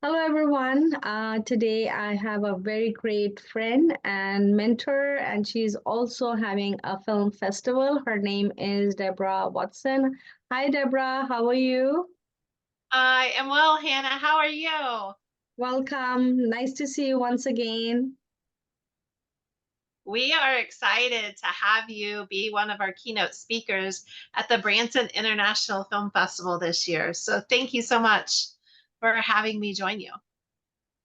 Hello, everyone. Today I have a very great friend and mentor, and she's also having a film festival. Her name is Deborah Watson. Hi, Deborah. How are you? I am well, Hannah. How are you? Welcome. Nice to see you once again. We are excited to have you be one of our keynote speakers at the Branson International Film Festival this year. So thank you so much for having me join you.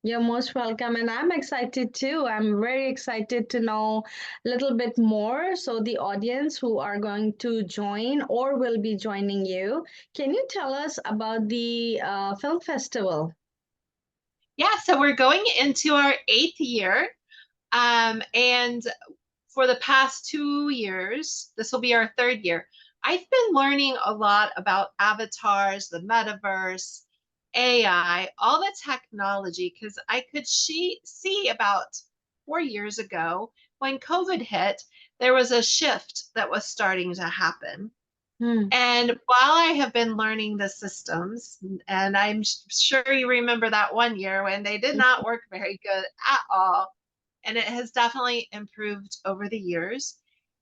You're most welcome, and I'm excited too. I'm very excited to know a little bit more. So, the audience who are going to join or will be joining you, can you tell us about the film festival? Yeah, so we're going into our eighth year. And for the past 2 years, this will be our third year, I've been learning a lot about avatars, the metaverse, AI, all the technology, because I could see about 4 years ago when COVID hit, there was a shift that was starting to happen. Hmm. And while I have been learning the systems, and I'm sure you remember that one year when they did not work very good at all, and it has definitely improved over the years.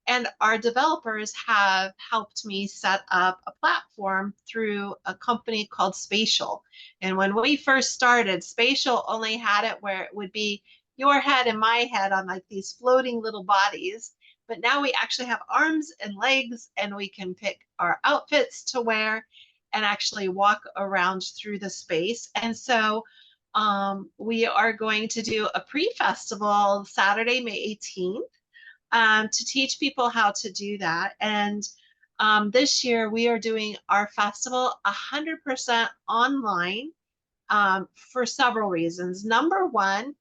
And our developers have helped me set up a platform through a company called Spatial. And when we first started, Spatial only had it where it would be your head and my head on like these floating little bodies. But now we actually have arms and legs, and we can pick our outfits to wear and actually walk around through the space. And so we are going to do a pre-festival Saturday, May 18th, to teach people how to do that. And this year we are doing our festival 100% online for several reasons. Number one,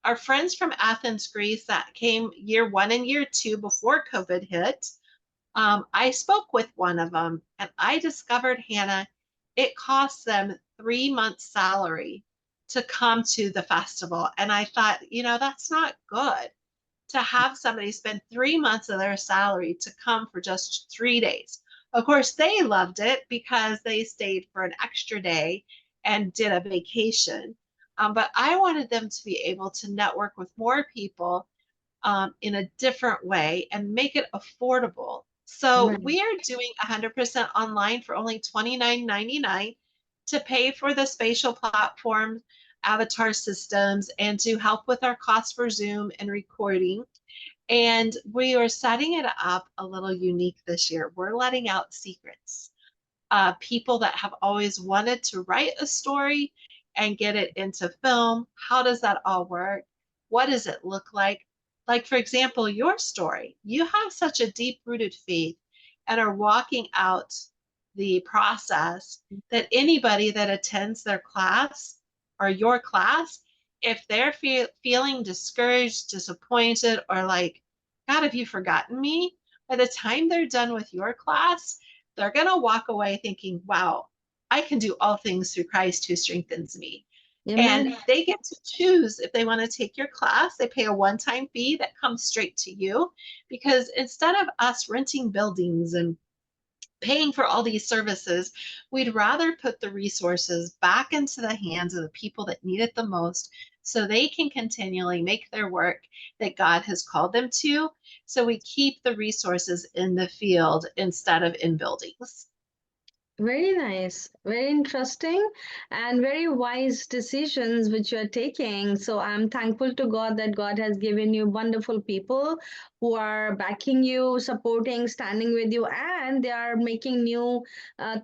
our friends from Athens, Greece, that came year one and year two before COVID hit, I spoke with one of them and I discovered, Hannah, it costs them 3 months' salary to come to the festival. And I thought, that's not good to have somebody spend 3 months of their salary to come for just 3 days. Of course, they loved it because they stayed for an extra day and did a vacation. But I wanted them to be able to network with more people in a different way and make it affordable. So Right. we are doing 100% online for only $29.99 to pay for the spatial platform, avatar systems, and to help with our costs for Zoom and recording. And we are setting it up a little unique this year. We're letting out secrets. People that have always wanted to write a story and get it into film. How does that all work? What does it look like? Like, for example, your story. You have such a deep rooted faith and are walking out the process that anybody that attends their class or your class, if they're feeling discouraged, disappointed, or like, God, have you forgotten me? By the time they're done with your class, they're going to walk away thinking, wow, I can do all things through Christ who strengthens me. Amen. And they get to choose if they want to take your class. They pay a one-time fee that comes straight to you, because instead of us renting buildings and paying for all these services, we'd rather put the resources back into the hands of the people that need it the most so they can continually make their work that God has called them to. So we keep the resources in the field instead of in buildings. Very nice, very interesting, and very wise decisions which you're taking. So I'm thankful to God that God has given you wonderful people who are backing you, supporting, standing with you, and they are making new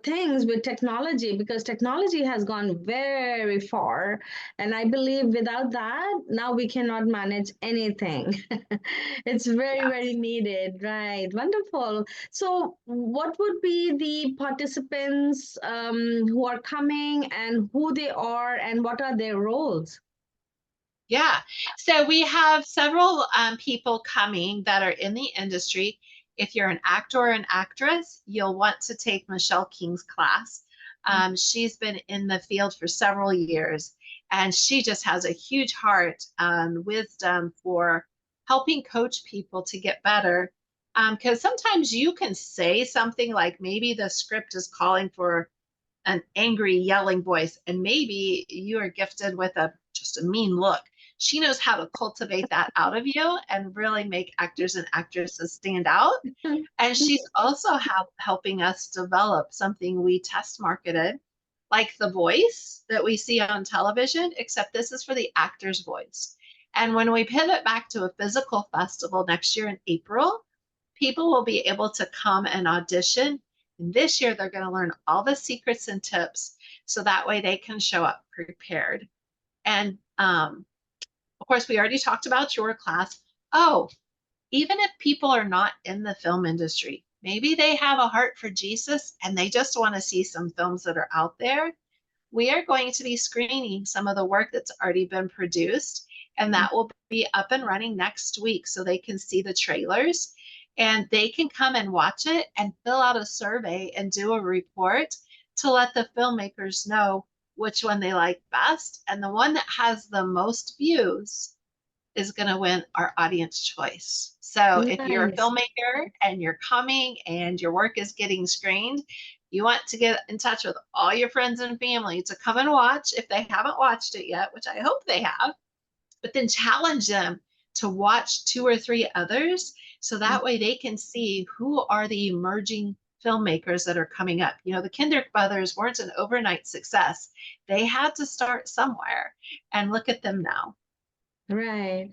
things with technology because technology has gone very far. And I believe without that, now we cannot manage anything. It's very, very Yes. needed, right? Wonderful. So, what would be the participants who are coming and who they are and what are their roles? Yeah. So we have several people coming that are in the industry. If you're an actor or an actress, you'll want to take Michelle King's class. She's been in the field for several years, and she just has a huge heart and wisdom for helping coach people to get better. Because sometimes you can say something like maybe the script is calling for an angry yelling voice, and maybe you are gifted with a just a mean look. She knows how to cultivate that out of you and really make actors and actresses stand out. And she's also helping us develop something we test marketed, like the voice that we see on television, except this is for the actor's voice. And when we pivot back to a physical festival next year in April, people will be able to come and audition. And this year, they're going to learn all the secrets and tips so that way they can show up prepared. And of course, we already talked about your class. Oh, even if people are not in the film industry, maybe they have a heart for Jesus and they just want to see some films that are out there. We are going to be screening some of the work that's already been produced, and that will be up and running next week so they can see the trailers and they can come and watch it and fill out a survey and do a report to let the filmmakers know which one they like best. And the one that has the most views is going to win our audience choice. So if you're a Nice. filmmaker and you're coming and your work is getting screened, you want to get in touch with all your friends and family to come and watch if they haven't watched it yet, which I hope they have, but then challenge them to watch two or three others so that way they can see who are the emerging filmmakers that are coming up. You know, the Kendrick brothers weren't an overnight success. They had to start somewhere, and look at them now. Right.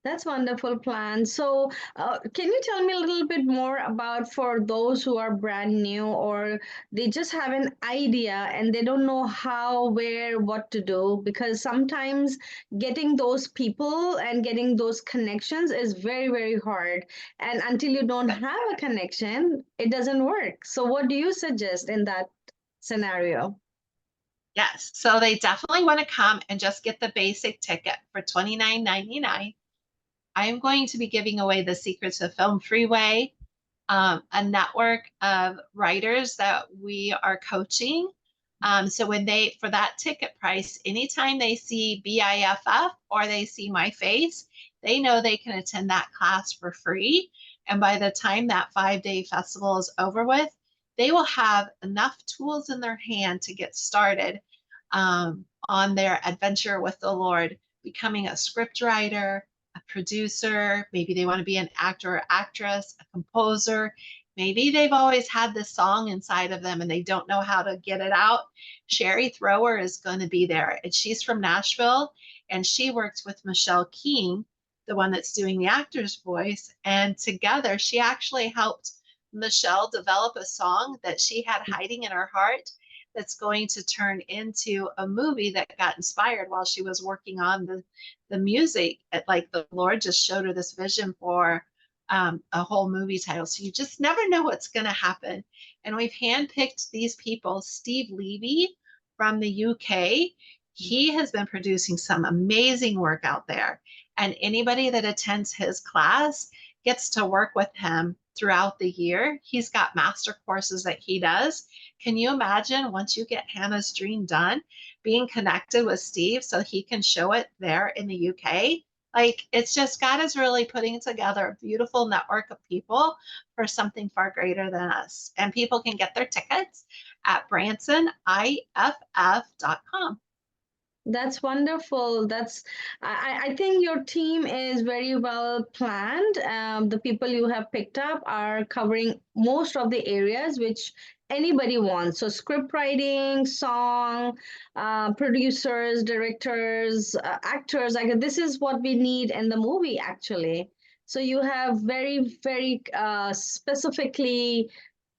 That's wonderful plan. So, can you tell me a little bit more about for those who are brand new or they just have an idea and they don't know how, where, what to do? Because sometimes getting those people and getting those connections is very, very hard. And until you don't have a connection, it doesn't work. So, what do you suggest in that scenario? Yes, so they definitely want to come and just get the basic ticket for $29.99. I am going to be giving away the Secrets of Film Freeway, a network of writers that we are coaching. So when they, for that ticket price, anytime they see BIFF or they see my face, they know they can attend that class for free. And by the time that 5 day festival is over with, they will have enough tools in their hand to get started on their adventure with the Lord, becoming a script writer, a producer. Maybe they want to be an actor or actress, a composer. Maybe they've always had this song inside of them and they don't know how to get it out. Sherry Thrower is going to be there. And she's from Nashville and she works with Michelle King, the one that's doing the actor's voice. And together, she actually helped Michelle develop a song that she had hiding in her heart that's going to turn into a movie that got inspired while she was working on the music. Like the Lord just showed her this vision for a whole movie title. So you just never know what's going to happen. And we've handpicked these people. Steve Levy from the UK, he has been producing some amazing work out there. And anybody that attends his class gets to work with him throughout the year. He's got master courses that he does. Can you imagine once you get Hannah's Dream done, being connected with Steve so he can show it there in the UK? Like, it's just God is really putting together a beautiful network of people for something far greater than us. And people can get their tickets at bransoniff.com. That's wonderful. I think your team is very well planned. The people you have picked up are covering most of the areas which anybody wants. So, script writing, song, producers, directors, actors. Like this is what we need in the movie, actually. So, you have very, very specifically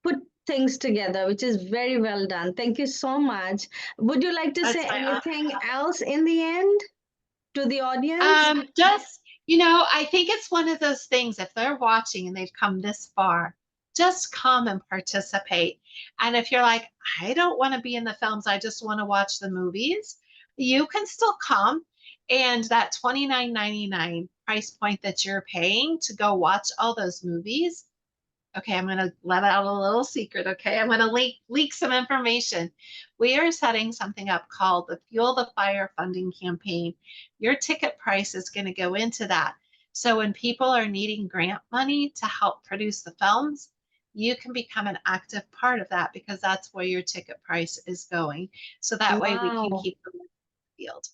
put things together, which is very well done. Thank you so much. Would you like to That's say my anything else in the end to the audience? Just, you know, I think it's one of those things, if they're watching and they've come this far, just come and participate. And if you're like, I don't want to be in the films, I just want to watch the movies, you can still come. And that $29.99 price point that you're paying to go watch all those movies, okay, I'm going to let out a little secret. Okay, I'm going to leak some information. We are setting something up called the Fuel the Fire funding campaign. Your ticket price is going to go into that. So when people are needing grant money to help produce the films, you can become an active part of that because that's where your ticket price is going. So that way we can Wow. keep them in the field.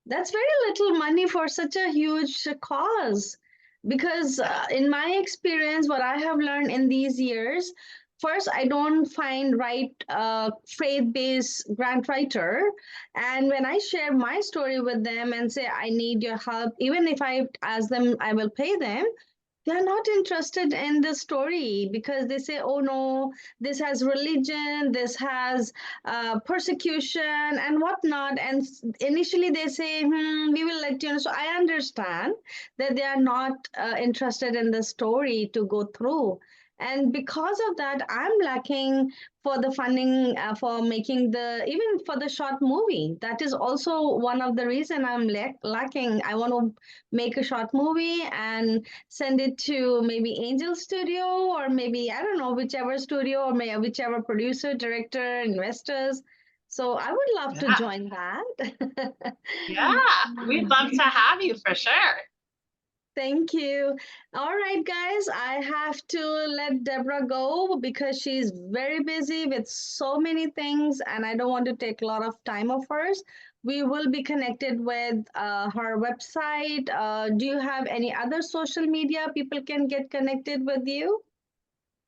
That's very little money for such a huge cause. Because Yeah. in my experience, what I have learned in these years, first, I don't find right faith-based grant writer. And when I share my story with them and say, I need your help, even if I ask them, I will pay them, they're not interested in the story because they say, oh no, this has religion, this has persecution and whatnot. And initially they say, we will let you know. So I understand that they are not interested in the story to go through. And because of that, I'm lacking for the funding for making the, even for the short movie. That is also one of the reason I'm lacking. I want to make a short movie and send it to maybe Angel Studio or maybe, I don't know, whichever studio or whichever producer, director, investors. So I would love to Yeah. join that. Yeah. We'd love to have you for sure. Thank you. All right, guys, I have to let Deborah go because she's very busy with so many things and I don't want to take a lot of time of hers. We will be connected with her website. Do you have any other social media people can get connected with you?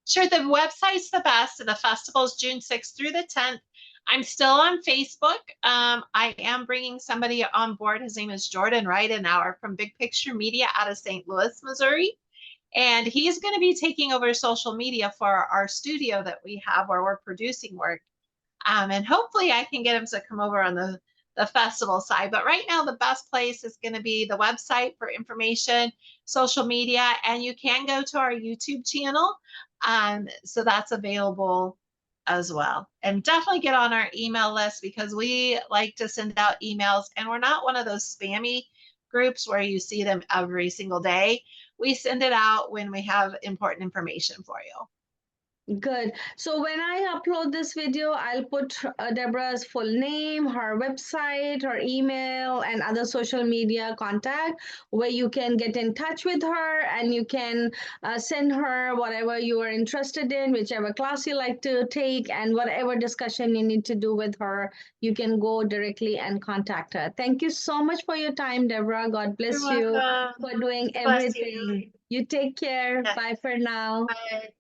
Sure, the website's the best. The festival's June 6th through the 10th. I'm still on Facebook. I am bringing somebody on board. His name is Jordan Ridenauer from Big Picture Media out of St. Louis, Missouri. And he's going to be taking over social media for our studio that we have where we're producing work. And hopefully I can get him to come over on the festival side. But right now, the best place is going to be the website for information, social media, and you can go to our YouTube channel. So that's available as well. And definitely get on our email list because we like to send out emails and we're not one of those spammy groups where you see them every single day. We send it out when we have important information for you. Good. So when I upload this video, I'll put Deborah's full name, her website, her email, and other social media contact where you can get in touch with her and you can send her whatever you are interested in, whichever class you like to take, and whatever discussion you need to do with her, you can go directly and contact her. Thank you so much for your time, Deborah. God You're bless you welcome. for doing Bless you. everything. You take care. Yes. Bye for now. Bye.